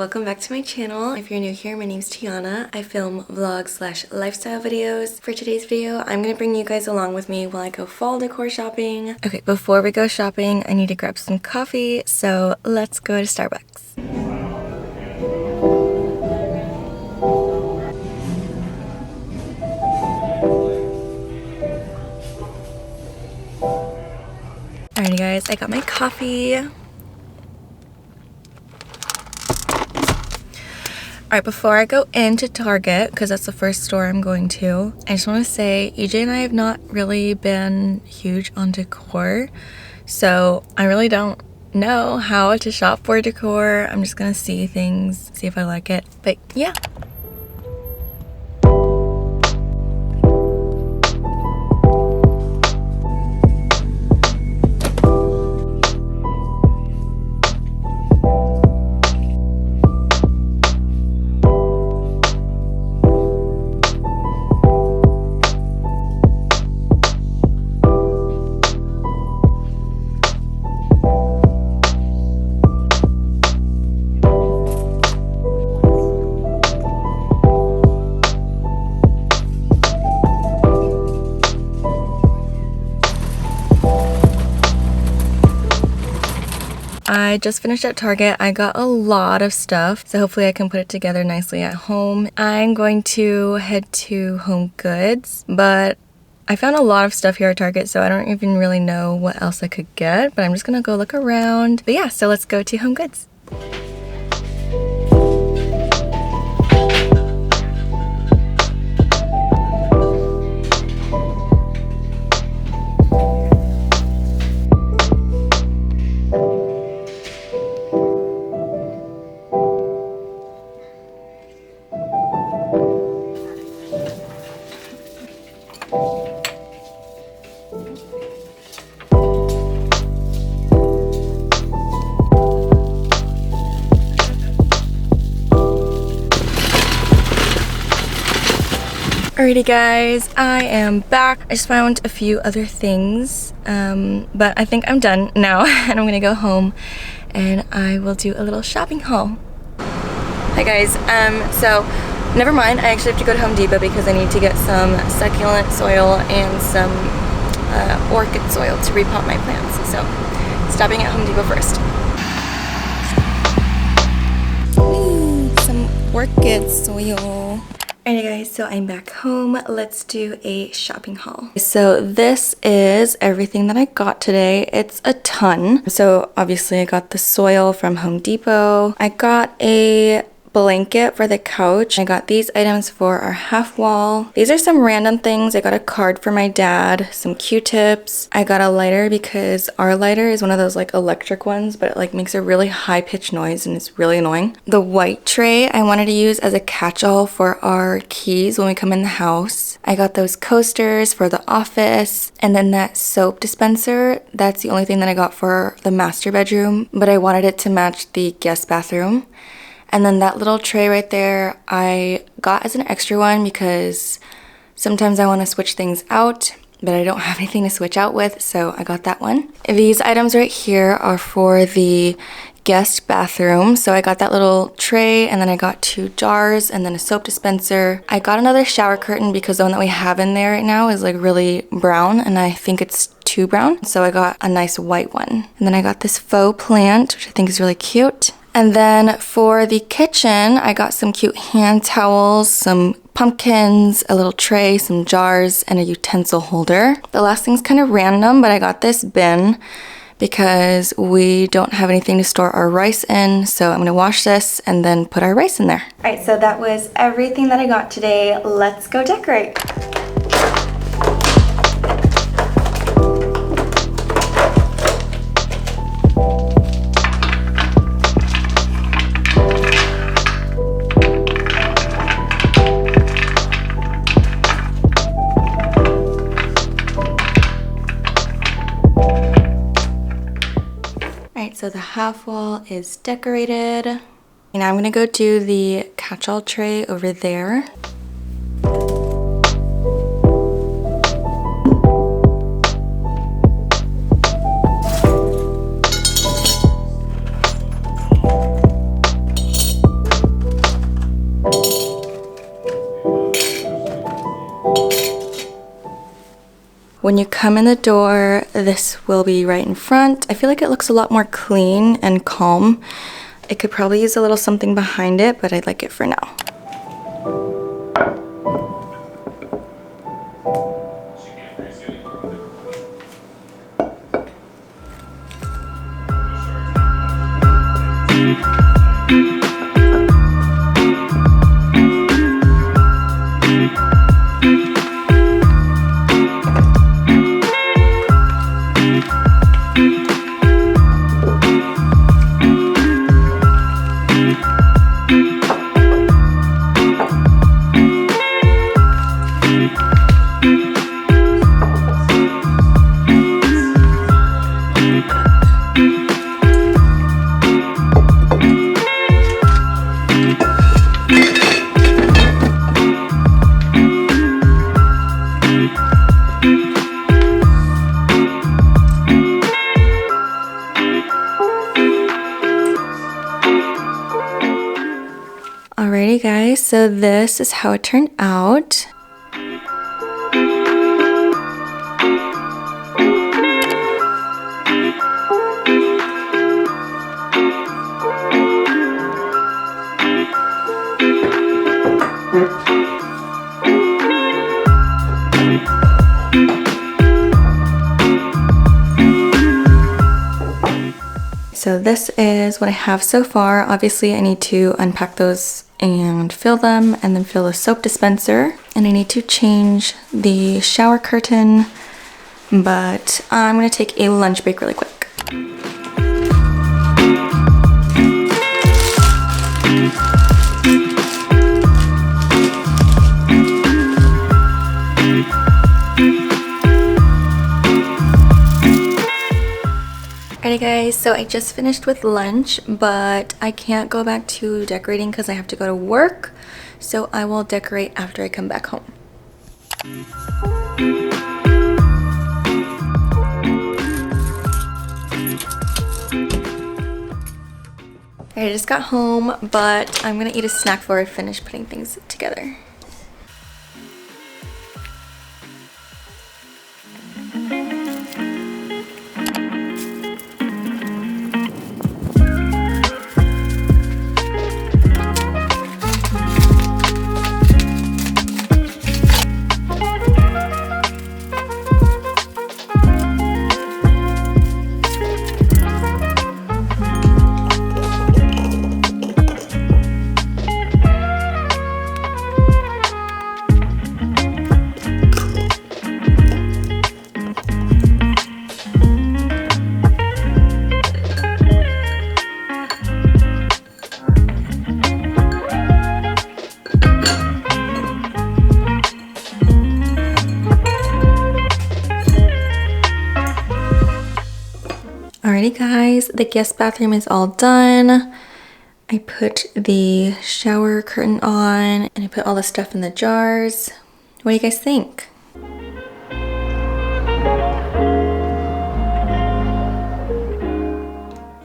welcome back to my channel. If you're new here, my name's Tiana. I film vlogs / lifestyle videos. For today's video, I'm gonna bring you guys along with me while I go fall decor shopping. Okay, before we go shopping, I need to grab some coffee, so let's go to Starbucks. Alrighty guys, I got my coffee. Alright, before I go into Target, because that's the first store I'm going to, I just want to say EJ and I have not really been huge on decor, so I really don't know how to shop for decor. I'm just gonna see things, see if I like it, but yeah. I just finished at Target. I got a lot of stuff, so hopefully I can put it together nicely at home. I'm going to head to HomeGoods, but I found a lot of stuff here at Target, so I don't even really know what else I could get, but I'm just gonna go look around. But yeah, so let's go to HomeGoods. Alrighty guys, I am back. I just found a few other things, but I think I'm done now and I'm gonna go home and I will do a little shopping haul. Hi guys, so never mind, I actually have to go to Home Depot because I need to get some succulent soil and some orchid soil to repot my plants. So stopping at Home Depot first. Ooh, some orchid soil. Alright guys, so I'm back home. Let's do a shopping haul. So this is everything that I got today. It's a ton. So obviously I got the soil from Home Depot. I got a blanket for the couch. I got these items for our half wall. These are some random things. I got a card for my dad, some Q-tips. I got a lighter because our lighter is one of those like electric ones, but it like makes a really high pitched noise and it's really annoying. The white tray I wanted to use as a catch-all for our keys when we come in the house. I got those coasters for the office, and then that soap dispenser. That's the only thing that I got for the master bedroom, but I wanted it to match the guest bathroom. And then that little tray right there, I got as an extra one because sometimes I want to switch things out, but I don't have anything to switch out with, so I got that one. These items right here are for the guest bathroom. So I got that little tray, and then I got 2 jars and then a soap dispenser. I got another shower curtain because the one that we have in there right now is like really brown and I think it's too brown. So I got a nice white one. And then I got this faux plant, which I think is really cute. And then for the kitchen, I got some cute hand towels, some pumpkins, a little tray, some jars, and a utensil holder. The last thing's kind of random, but I got this bin because we don't have anything to store our rice in, so I'm gonna wash this and then put our rice in there. All right, so that was everything that I got today. Let's go decorate. So the half wall is decorated. And I'm gonna go do the catch-all tray over there. when you come in the door, this will be right in front. I feel like it looks a lot more clean and calm. It could probably use a little something behind it, but I like it for now. Alrighty guys, so this is how it turned out. So this is what I have so far. Obviously I need to unpack those and fill them, and then fill a soap dispenser, and I need to change the shower curtain, but I'm gonna take a lunch break really quick. Alrighty guys, so I just finished with lunch, but I can't go back to decorating because I have to go to work, so I will decorate after I come back home. I just got home, but I'm gonna eat a snack before I finish putting things together. Alrighty guys, the guest bathroom is all done. I put the shower curtain on and I put all the stuff in the jars. What do you guys think?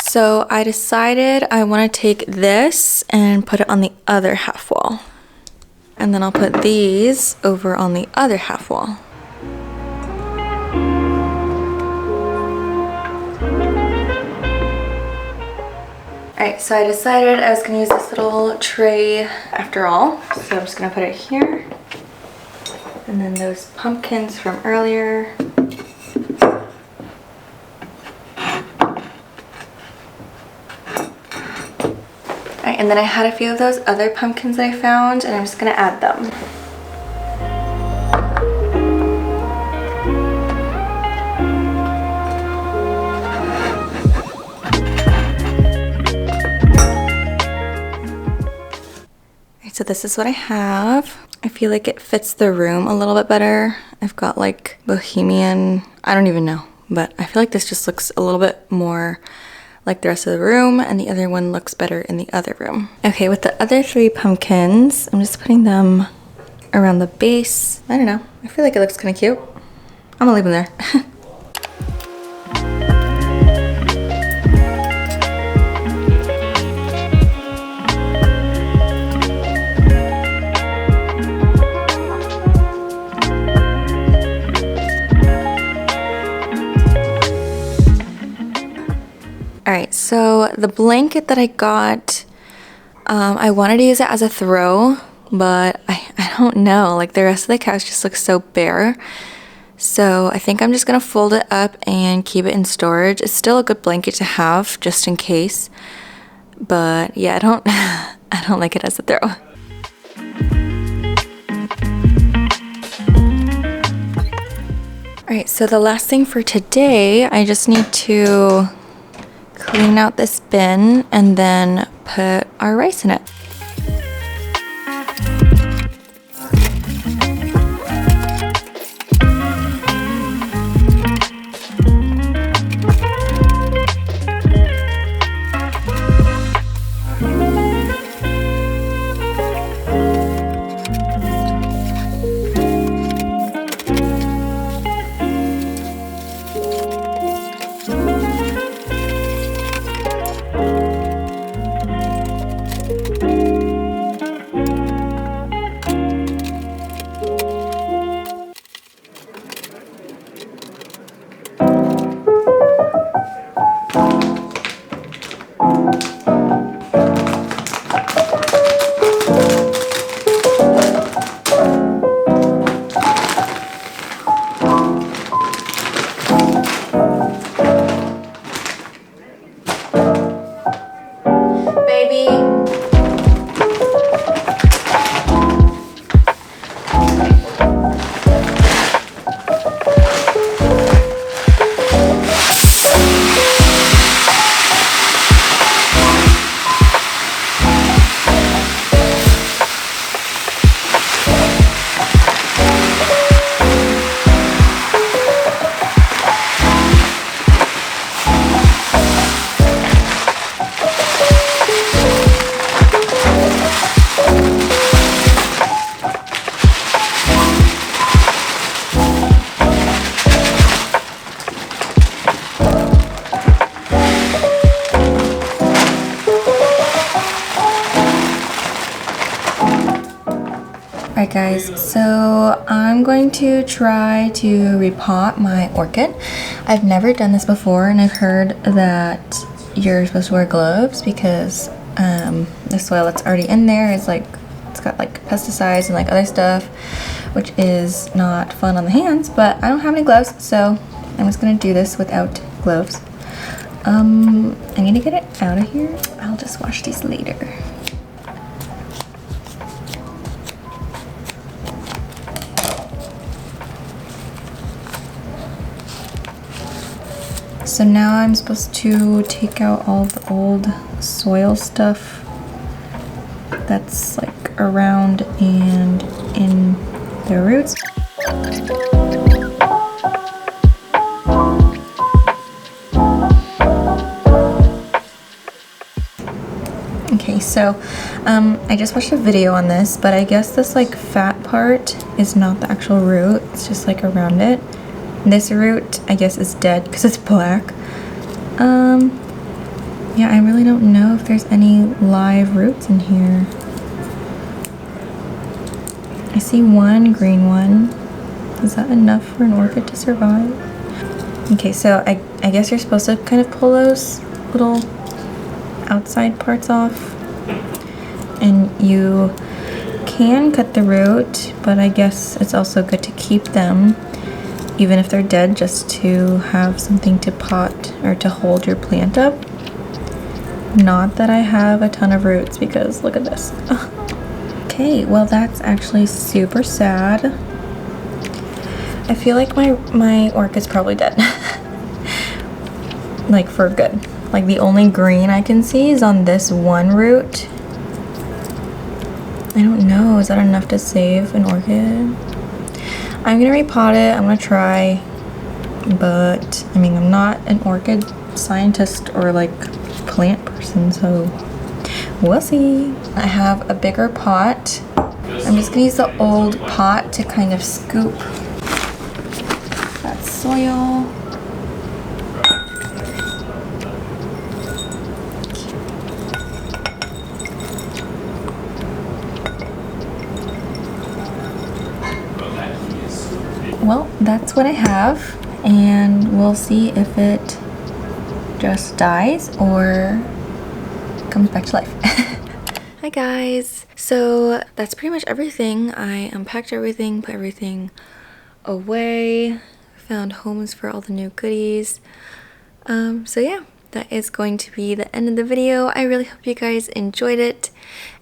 So I decided I want to take this and put it on the other half wall. And then I'll put these over on the other half wall. Alright, so I decided I was going to use this little tray after all. So I'm just going to put it here. And then those pumpkins from earlier. Alright, and then I had a few of those other pumpkins that I found, and I'm just going to add them. So this is what I have. I feel like it fits the room a little bit better. I've got like bohemian, I don't even know, but I feel like this just looks a little bit more like the rest of the room, and the other one looks better in the other room. Okay, with the other three pumpkins, I'm just putting them around the base. I don't know, I feel like it looks kind of cute. I'm gonna leave them there. Alright, so the blanket that I got, I wanted to use it as a throw, but I don't know. Like, the rest of the couch just looks so bare. So I think I'm just gonna fold it up and keep it in storage. It's still a good blanket to have, just in case. But yeah, I don't like it as a throw. Alright, so the last thing for today, I just need to clean out this bin and then put our rice in it. Alright guys, so I'm going to try to repot my orchid. I've never done this before, and I've heard that you're supposed to wear gloves because the soil that's already in there is like, it's got like pesticides and like other stuff, which is not fun on the hands, but I don't have any gloves, so I'm just gonna do this without gloves. I need to get it out of here. I'll just wash these later. So now I'm supposed to take out all the old soil stuff that's like around and in the roots. Okay, so I just watched a video on this, but I guess this like fat part is not the actual root, it's just like around it. This root, I guess, is dead because it's black. Yeah, I really don't know if there's any live roots in here. I see one green one. Is that enough for an orchid to survive? Okay, so I guess you're supposed to kind of pull those little outside parts off. And you can cut the root, but I guess it's also good to keep them, even if they're dead, just to have something to pot or to hold your plant up. Not that I have a ton of roots, because look at this. Okay, well that's actually super sad. I feel like my orchid's probably dead. Like for good. Like the only green I can see is on this one root. I don't know, is that enough to save an orchid? I'm gonna repot it, I'm gonna try, but I mean, I'm not an orchid scientist or like plant person, so we'll see. I have a bigger pot. I'm just gonna use the old pot to kind of scoop that soil. Well, that's what I have, and we'll see if it just dies or comes back to life. Hi guys, so that's pretty much everything. I unpacked everything, put everything away, found homes for all the new goodies. So yeah, that is going to be the end of the video. I really hope you guys enjoyed it.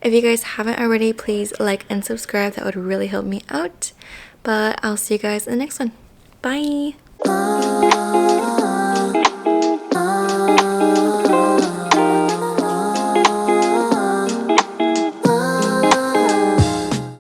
If you guys haven't already, please like and subscribe. That would really help me out. But I'll see you guys in the next one. Bye!